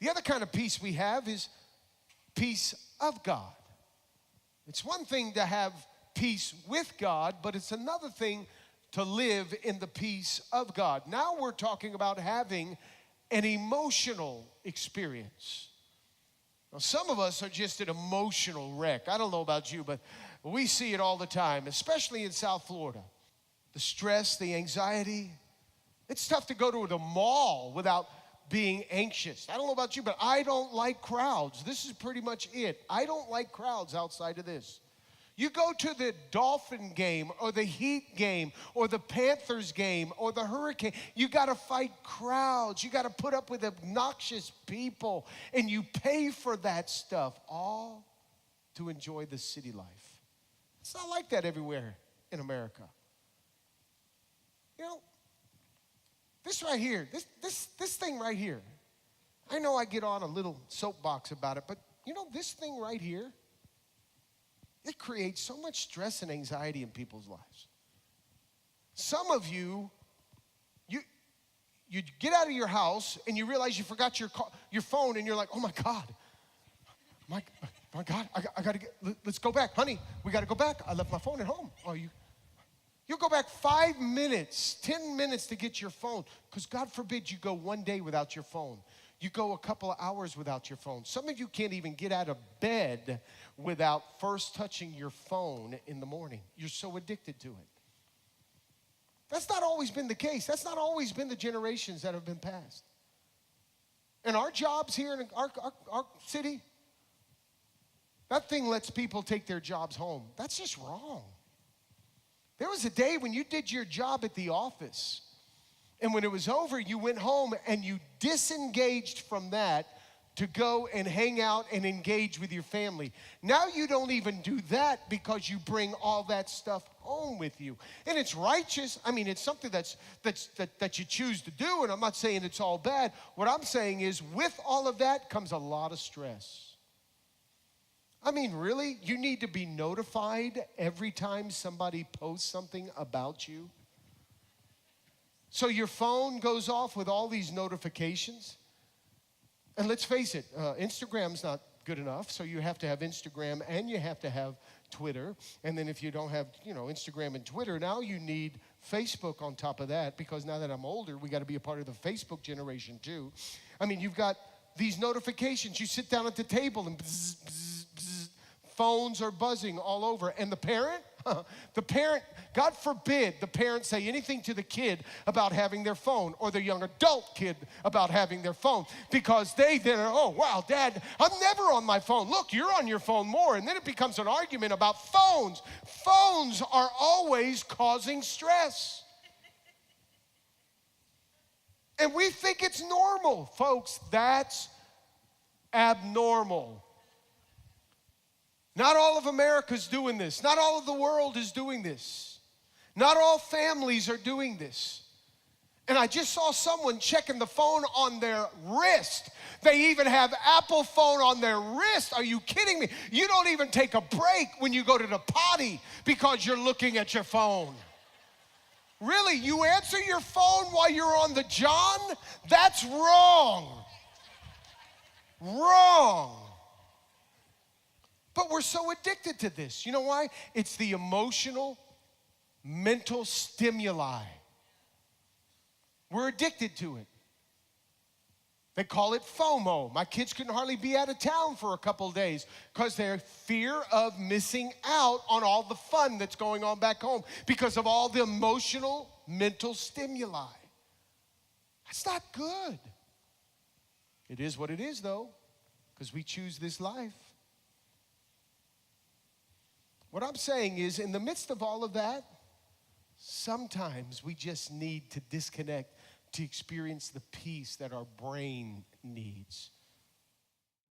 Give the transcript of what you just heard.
The other kind of peace we have is peace of God. It's one thing to have peace with God, but it's another thing to live in the peace of God. Now we're talking about having an emotional experience. Now, some of us are just an emotional wreck. I don't know about you, but we see it all the time, especially in South Florida. The stress, the anxiety. It's tough to go to the mall without being anxious. I don't know about you, but I don't like crowds. This is pretty much it. I don't like crowds outside of this. You go to the Dolphin game or the Heat game or the Panthers game or the Hurricane, you got to fight crowds. You got to put up with obnoxious people, and you pay for that stuff all to enjoy the city life. It's not like that everywhere in America. You know, this right here, this thing right here, I know I get on a little soapbox about it, but you know, this thing right here, it creates so much stress and anxiety in people's lives. Some of you get out of your house and you realize you forgot your phone, and you're like, oh my God, my God, I gotta let's go back. Honey, we gotta go back. I left my phone at home. Oh, you'll go back 5 minutes, 10 minutes to get your phone, because God forbid you go one day without your phone. You go a couple of hours without your phone. Some of you can't even get out of bed without first touching your phone in the morning. You're so addicted to it. That's not always been the case. That's not always been the generations that have been passed. And our jobs here in our city, that thing lets people take their jobs home. That's just wrong. There was a day when you did your job at the office, and when it was over, you went home and you disengaged from that to go and hang out and engage with your family. Now you don't even do that because you bring all that stuff home with you. And it's righteous. I mean, it's something that you choose to do, and I'm not saying it's all bad. What I'm saying is, with all of that comes a lot of stress. I mean, really? You need to be notified every time somebody posts something about you? So your phone goes off with all these notifications. And let's face it, Instagram's not good enough, so you have to have Instagram and you have to have Twitter. And then if you don't have, Instagram and Twitter, now you need Facebook on top of that, because now that I'm older, we got to be a part of the Facebook generation too. I mean, you've got these notifications. You sit down at the table and bzz, bzz, bzz, phones are buzzing all over. And the parent, God forbid the parent say anything to the kid about having their phone, or the young adult kid about having their phone, because they then are, oh, wow, Dad, I'm never on my phone. Look, you're on your phone more. And then it becomes an argument about phones. Phones are always causing stress. And we think it's normal. Folks, that's abnormal. Not all of America's doing this. Not all of the world is doing this. Not all families are doing this. And I just saw someone checking the phone on their wrist. They even have Apple phone on their wrist. Are you kidding me? You don't even take a break when you go to the potty because you're looking at your phone. Really, you answer your phone while you're on the John? That's wrong. Wrong. But we're so addicted to this. You know why? It's the emotional, mental stimuli. We're addicted to it. They call it FOMO. My kids couldn't hardly be out of town for a couple of days because they're fear of missing out on all the fun that's going on back home because of all the emotional, mental stimuli. That's not good. It is what it is, though, because we choose this life. What I'm saying is, in the midst of all of that, sometimes we just need to disconnect to experience the peace that our brain needs.